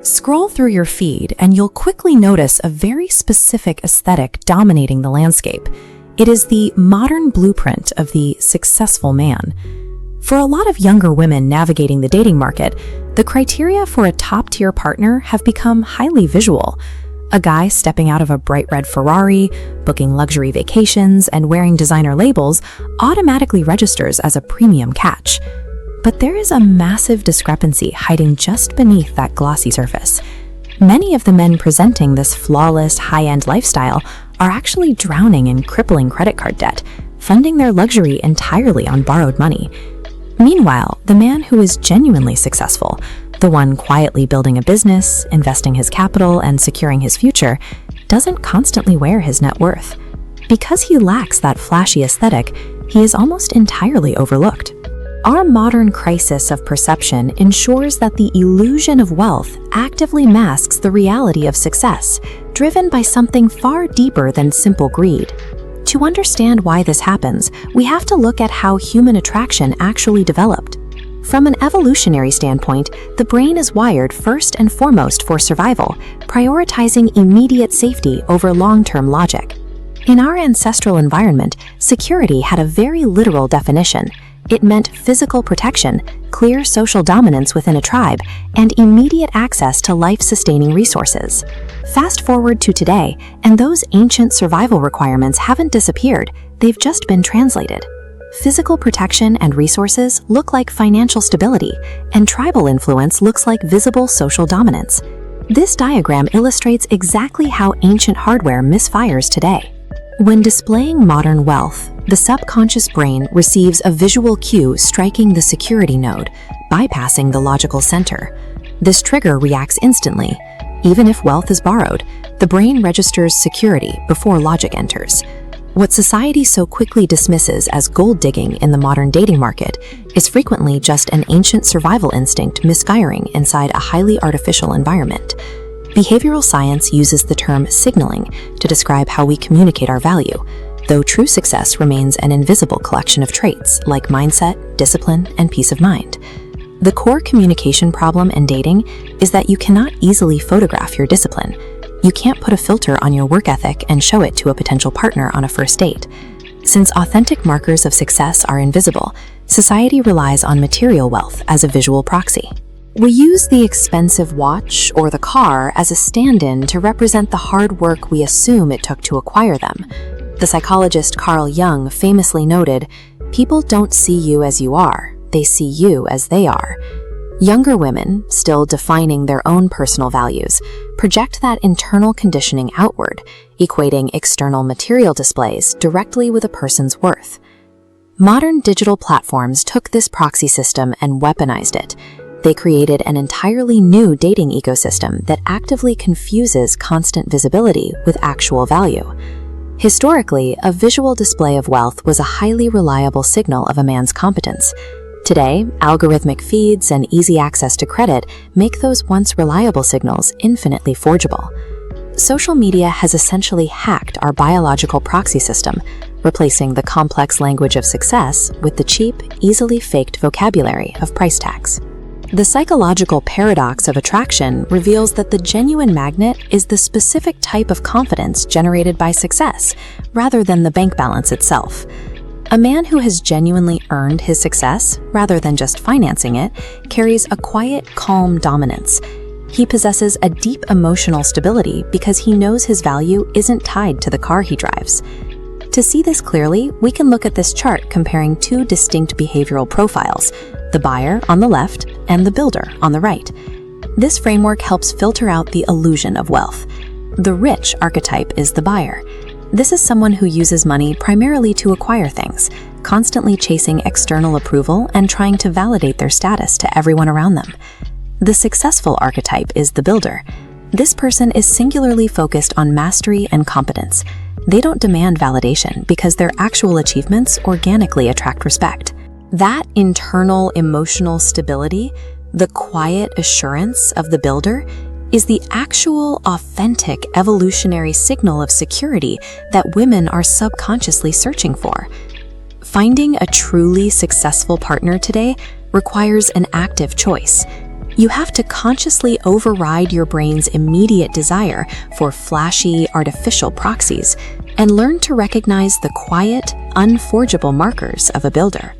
Scroll through your feed and you'll quickly notice a very specific aesthetic dominating the landscape. It is the modern blueprint of the successful man. For a lot of younger women navigating the dating market, the criteria for a top-tier partner have become highly visual. A guy stepping out of a bright red Ferrari, booking luxury vacations, and wearing designer labels automatically registers as a premium catch. But there is a massive discrepancy hiding just beneath that glossy surface. Many of the men presenting this flawless, high-end lifestyle are actually drowning in crippling credit card debt, funding their luxury entirely on borrowed money. Meanwhile, the man who is genuinely successful, the one quietly building a business, investing his capital, and securing his future, doesn't constantly wear his net worth. Because he lacks that flashy aesthetic, he is almost entirely overlooked. Our modern crisis of perception ensures that the illusion of wealth actively masks the reality of success, driven by something far deeper than simple greed. To understand why this happens, we have to look at how human attraction actually developed. From an evolutionary standpoint, the brain is wired first and foremost for survival, prioritizing immediate safety over long-term logic. In our ancestral environment, security had a very literal definition. It meant physical protection, clear social dominance within a tribe, and immediate access to life-sustaining resources. Fast forward to today, and those ancient survival requirements haven't disappeared, they've just been translated. Physical protection and resources look like financial stability, and tribal influence looks like visible social dominance. This diagram illustrates exactly how ancient hardware misfires today. When displaying modern wealth, the subconscious brain receives a visual cue striking the security node, bypassing the logical center. This trigger reacts instantly. Even if wealth is borrowed, the brain registers security before logic enters. What society so quickly dismisses as gold digging in the modern dating market is frequently just an ancient survival instinct misfiring inside a highly artificial environment. Behavioral science uses the term signaling to describe how we communicate our value, though true success remains an invisible collection of traits like mindset, discipline, and peace of mind. The core communication problem in dating is that you cannot easily photograph your discipline. You can't put a filter on your work ethic and show it to a potential partner on a first date. Since authentic markers of success are invisible, society relies on material wealth as a visual proxy. We use the expensive watch or the car as a stand-in to represent the hard work we assume it took to acquire them. The psychologist Carl Jung famously noted, "People don't see you as you are, they see you as they are." Younger women, still defining their own personal values, project that internal conditioning outward, equating external material displays directly with a person's worth. Modern digital platforms took this proxy system and weaponized it. They created an entirely new dating ecosystem that actively confuses constant visibility with actual value. Historically, a visual display of wealth was a highly reliable signal of a man's competence. Today, algorithmic feeds and easy access to credit make those once reliable signals infinitely forgeable. Social media has essentially hacked our biological proxy system, replacing the complex language of success with the cheap, easily faked vocabulary of price tags. The psychological paradox of attraction reveals that the genuine magnet is the specific type of confidence generated by success, rather than the bank balance itself. A man who has genuinely earned his success, rather than just financing it, carries a quiet, calm dominance. He possesses a deep emotional stability because he knows his value isn't tied to the car he drives. To see this clearly, we can look at this chart comparing two distinct behavioral profiles, the buyer on the left and the builder on the right. This framework helps filter out the illusion of wealth. The rich archetype is the buyer. This is someone who uses money primarily to acquire things, constantly chasing external approval and trying to validate their status to everyone around them. The successful archetype is the builder. This person is singularly focused on mastery and competence. They don't demand validation because their actual achievements organically attract respect. That internal emotional stability, the quiet assurance of the builder, is the actual, authentic, evolutionary signal of security that women are subconsciously searching for. Finding a truly successful partner today requires an active choice. You have to consciously override your brain's immediate desire for flashy, artificial proxies and learn to recognize the quiet, unforgeable markers of a builder.